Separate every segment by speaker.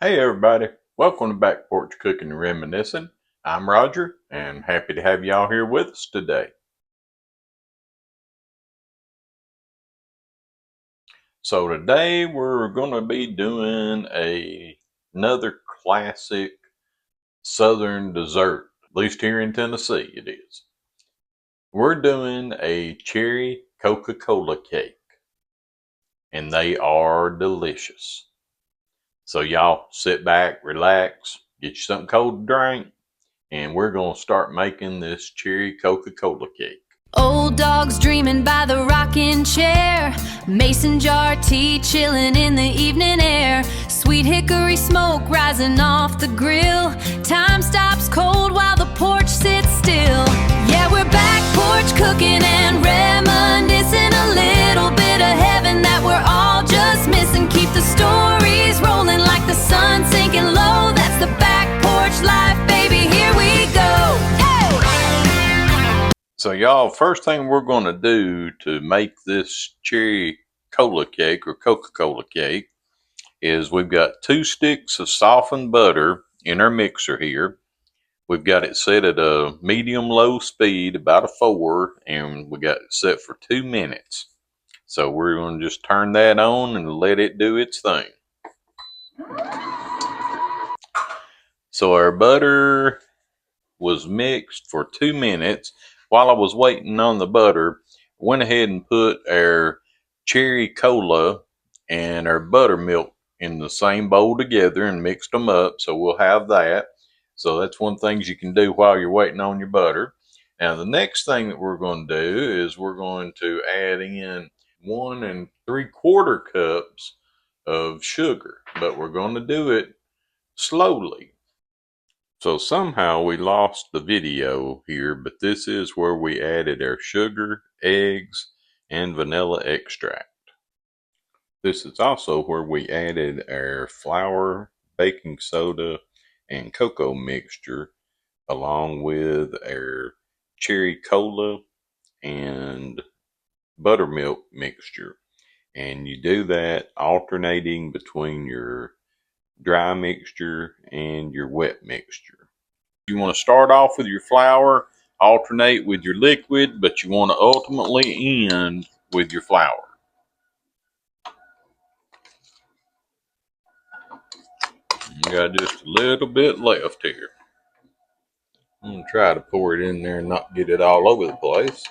Speaker 1: Hey everybody, welcome to Back Porch Cooking and Reminiscing. I'm Roger and happy to have y'all here with us today. So today we're going to be doing another classic southern dessert, at least here in Tennessee it is. We're doing a cherry Coca-Cola cake and they are delicious. So y'all sit back, relax, get you something cold to drink, and we're going to start making this cherry Coca-Cola cake.
Speaker 2: Old dogs dreaming by the rocking chair, mason jar tea chilling in the evening air, sweet hickory smoke rising off the grill. Time stops cold while the porch sits still. Yeah, we're back porch cooking and reminiscing, a little bit of heaven that we're all just missing. Keep the stories rolling like the sun sinking low. That's the back porch life, baby, here we go.
Speaker 1: So y'all, first thing we're going to do to make this cherry cola cake or Coca-Cola cake is we've got 2 sticks of softened butter in our mixer here. We've got it set at a medium-low speed, about a 4, and we got it set for 2 minutes. So we're going to just turn that on and let it do its thing. So our butter was mixed for 2 minutes. While I was waiting on the butter, went ahead and put our cherry cola and our buttermilk in the same bowl together and mixed them up. So we'll have that. So that's one thing you can do while you're waiting on your butter. Now the next thing that we're going to do is we're going to add in 1 3/4 cups of sugar, but we're going to do it slowly. So somehow we lost the video here, but this is where we added our sugar, eggs, and vanilla extract. This is also where we added our flour, baking soda, and cocoa mixture, along with our cherry cola and buttermilk mixture. And you do that alternating between your dry mixture and your wet mixture. You want to start off with your flour, alternate with your liquid, but you want to ultimately end with your flour. You got just a little bit left here. I'm going to try to pour it in there and not get it all over the place.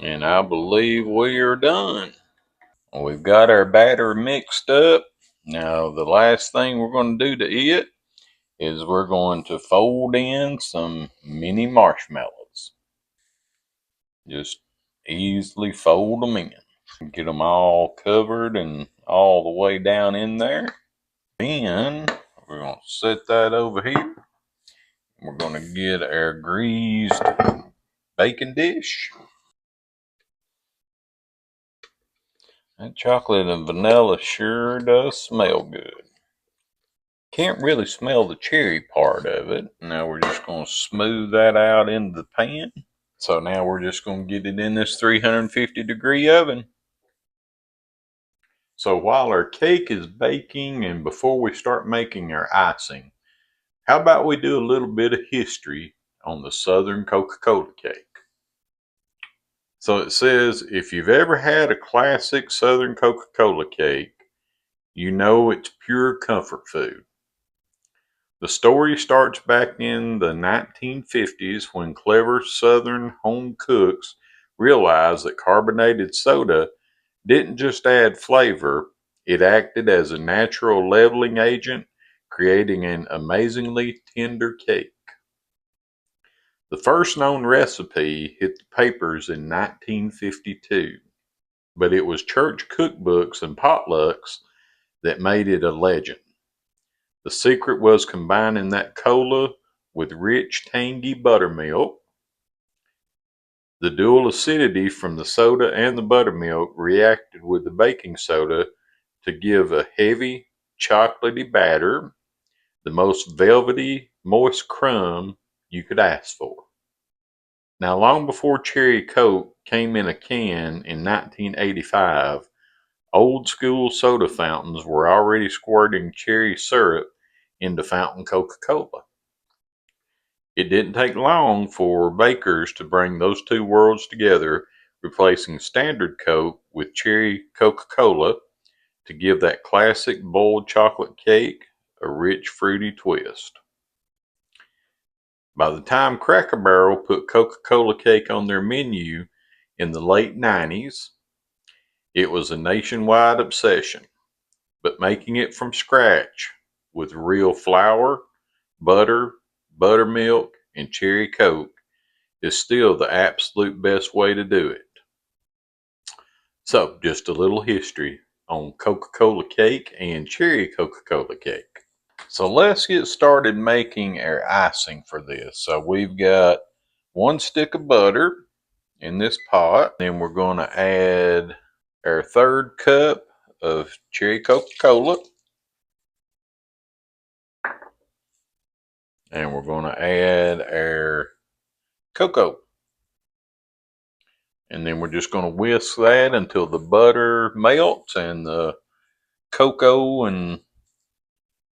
Speaker 1: And I believe we are done. We've got our batter mixed up. Now the last thing we're going to do to it is we're going to fold in some mini marshmallows. Just easily fold them in. Get them all covered and all the way down in there. Then we're going to set that over here. We're going to get our greased baking dish. That chocolate and vanilla sure does smell good. Can't really smell the cherry part of it. Now we're just going to smooth that out into the pan. So now we're just going to get it in this 350-degree oven. So while our cake is baking and before we start making our icing, how about we do a little bit of history on the Southern Coca-Cola cake? So it says, if you've ever had a classic Southern Coca-Cola cake, you know it's pure comfort food. The story starts back in the 1950s when clever Southern home cooks realized that carbonated soda didn't just add flavor, it acted as a natural leveling agent, creating an amazingly tender cake. The first known recipe hit the papers in 1952, but it was church cookbooks and potlucks that made it a legend. The secret was combining that cola with rich, tangy buttermilk. The dual acidity from the soda and the buttermilk reacted with the baking soda to give a heavy, chocolatey batter, the most velvety, moist crumb you could ask for. Now, long before Cherry Coke came in a can in 1985, Old school soda fountains were already squirting cherry syrup into fountain Coca-Cola. It didn't take long for bakers to bring those two worlds together, replacing standard Coke with cherry Coca-Cola to give that classic boiled chocolate cake a rich, fruity twist. By the time Cracker Barrel put Coca-Cola cake on their menu in the late 90s, it was a nationwide obsession. But making it from scratch with real flour, butter, buttermilk, and cherry Coke is still the absolute best way to do it. So, just a little history on Coca-Cola cake and cherry Coca-Cola cake. So let's get started making our icing for this. So we've got 1 stick of butter in this pot. Then we're going to add our 1/3 cup of cherry Coca-Cola. And we're going to add our cocoa. And then we're just going to whisk that until the butter melts and the cocoa and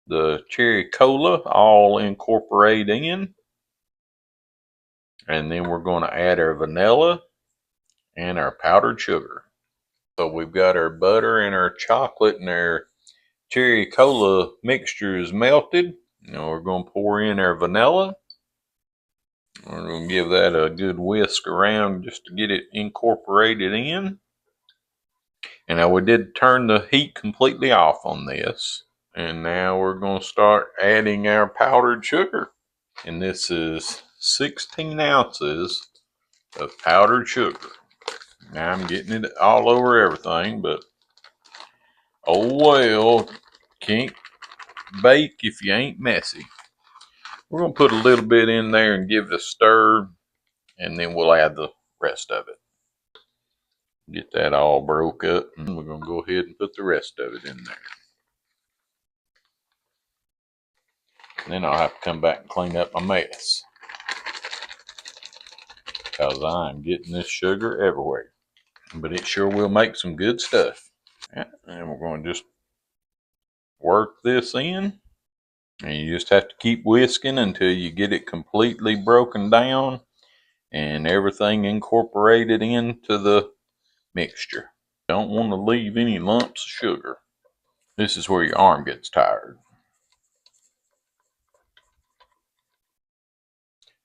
Speaker 1: the cherry cola all incorporate in. And then we're going to add our vanilla and our powdered sugar. So we've got our butter and our chocolate and our cherry cola mixture is melted. Now we're going to pour in our vanilla. We're going to give that a good whisk around just to get it incorporated in. And now we did turn the heat completely off on this. And now we're going to start adding our powdered sugar. And this is 16 ounces of powdered sugar. Now I'm getting it all over everything, but oh well, can't bake if you ain't messy. We're going to put a little bit in there and give it a stir, and then we'll add the rest of it. Get that all broke up, and we're going to go ahead and put the rest of it in there. And then I'll have to come back and clean up my mess, because I'm getting this sugar everywhere. But it sure will make some good stuff. And we're going to just work this in. And you just have to keep whisking until you get it completely broken down and everything incorporated into the mixture. Don't want to leave any lumps of sugar. This is where your arm gets tired.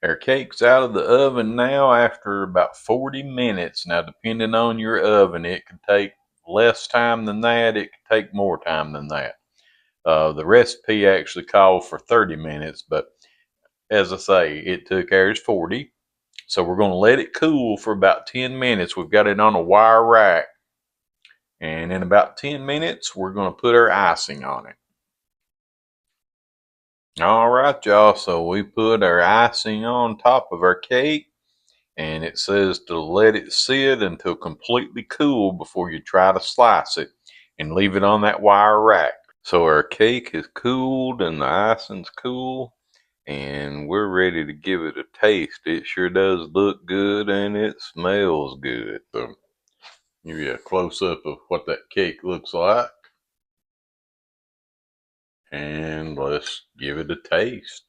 Speaker 1: Our cake's out of the oven now after about 40 minutes. Now, depending on your oven, it could take less time than that. It could take more time than that. The recipe actually called for 30 minutes, but as I say, it took ours 40. So we're going to let it cool for about 10 minutes. We've got it on a wire rack. And in about 10 minutes, we're going to put our icing on it. All right, y'all. So we put our icing on top of our cake. And it says to let it sit until completely cool before you try to slice it. And leave it on that wire rack. So our cake is cooled and the icing's cool. And we're ready to give it a taste. It sure does look good and it smells good. So give you a close-up of what that cake looks like. And let's give it a taste.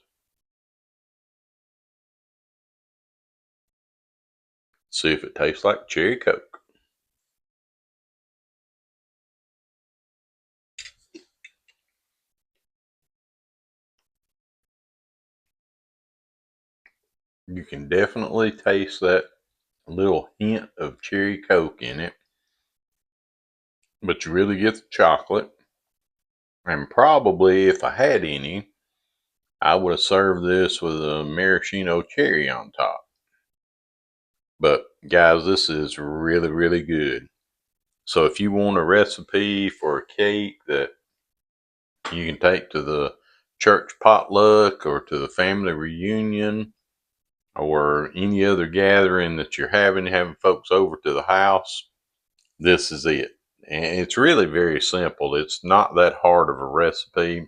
Speaker 1: See if it tastes like cherry Coke. You can definitely taste that little hint of cherry Coke in it. But you really get the chocolate. And probably if I had any, I would have served this with a maraschino cherry on top. But guys, this is really, really good. So if you want a recipe for a cake that you can take to the church potluck or to the family reunion or any other gathering that you're having folks over to the house, this is it. And it's really very simple. It's not that hard of a recipe.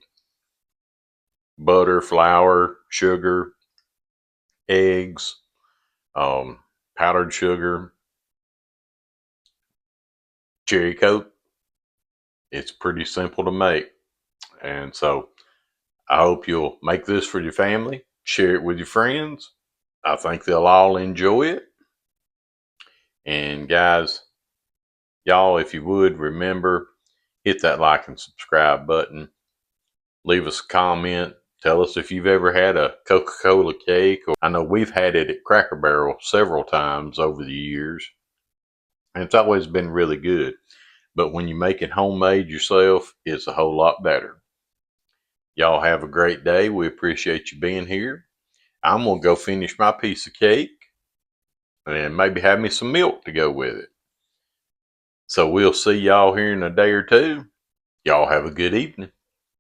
Speaker 1: Butter, flour, sugar, eggs, powdered sugar, cherry Coke, It's pretty simple to make. And so I hope you'll make this for your family, share it with your friends. I think they'll all enjoy it. And guys, y'all, if you would remember, hit that like and subscribe button. Leave us a comment. Tell us if you've ever had a Coca-Cola cake. I know we've had it at Cracker Barrel several times over the years, and it's always been really good. But when you make it homemade yourself, it's a whole lot better. Y'all have a great day. We appreciate you being here. I'm going to go finish my piece of cake and maybe have me some milk to go with it. So we'll see y'all here in a day or two. Y'all have a good evening.